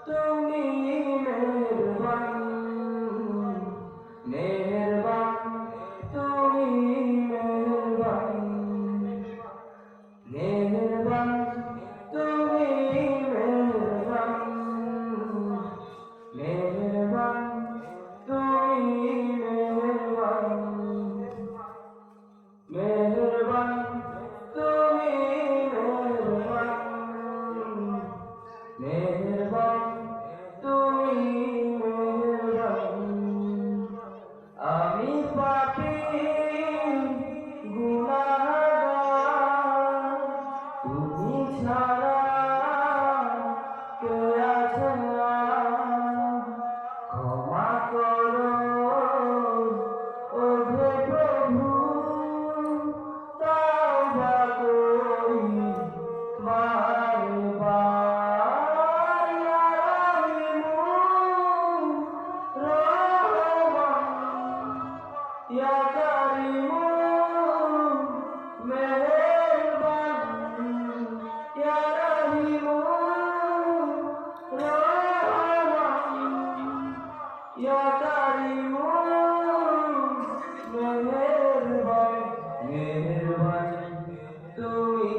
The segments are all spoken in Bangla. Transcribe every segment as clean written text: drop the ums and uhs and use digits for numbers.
তুমি মেহেরবান, মেহেরবান, তুমি মেহেরবান, মেহেরবান, তুমি মেহেরবান, মেহেরবান, তুমি মেহেরবান, মেহেরবান, তুমি মেহেরবান, মেহেরবান, তুমি মেহেরবান। আমি পাপী গুনাহগার, তুমি ছাড়া কে আছে আর? ক্ষমা করো ওহে প্রভু, তওবা করি বারবার। ইয়া রাহিমু রহমান, ইয়া কারিমু মেহেরবান, ইয়া রাহিমু রহমান, ইয়া কারিমু মেহেরবান, মেহেরবান, তুমি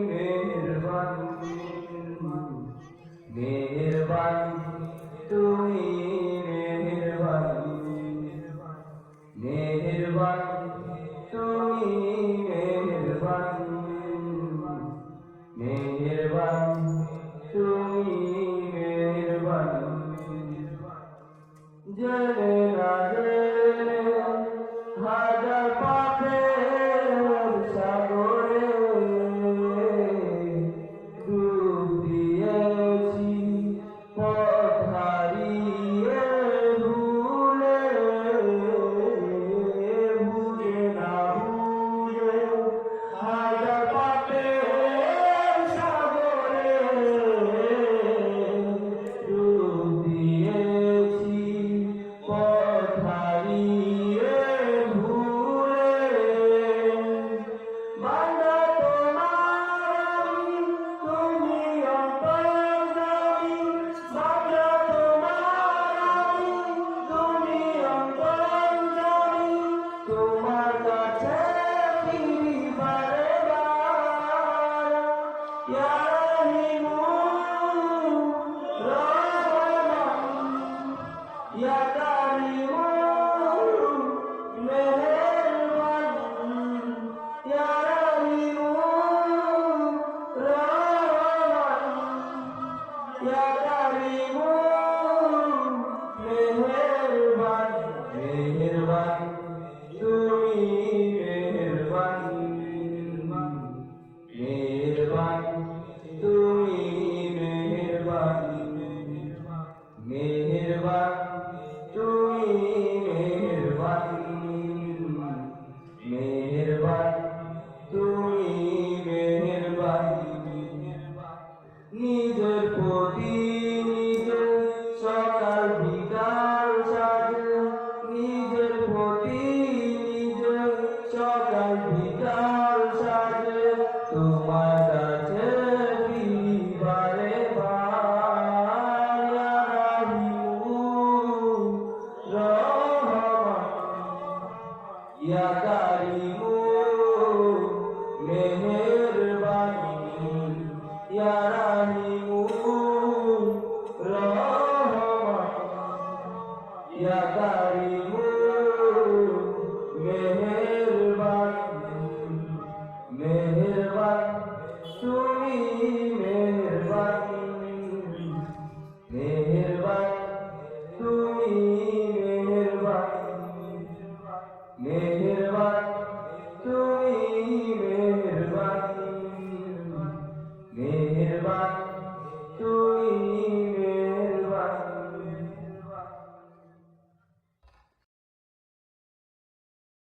মেহেরবান, মেহেরবান, তুমি মেহেরবান, মেহেরবান, তুমি মেহেরবান, মেহেরবান, তুমি মেহেরবান। জেনে না জেনে হাজার পাপের সাগরে ডুব দিয়েছি, পথ হারিয়ে ভুলে, বুঝে না বুঝে হাজার পাপের সাগরে ডুব দিয়েছি, পথ হারিয়ে ভুলে। বান্দা তোমার আমি, তুমি অন্তর্যামী, বান্দা তোমার আমি, তুমি অন্তর্যামী, তোমার কাছে ফিরি বারে বার। ইয়া রাহিমু রহমান, ইয়া কারিমু মেহেরবান, ইয়া রাহিমু রহমান, ইয়া কারিমু মেহেরবান, মেহেরবান, তুমি মেহেরবান, মেহেরবান, তুমি মেহেরবান, মেহেরবান, তুমি মেহেরবান, মেহেরবান, তুমি মেহেরবান। নিজের প্রতি নিজে সকাল বিকাল সাজে, নিজের প্রতি নিজে সকাল বিকাল সাজে, তোমার কাছে ফিরি বারে বার। ইয়া রাহিমু রহমান, ইয়া কারিমু মেহেরবান, ইয়া রাহিমু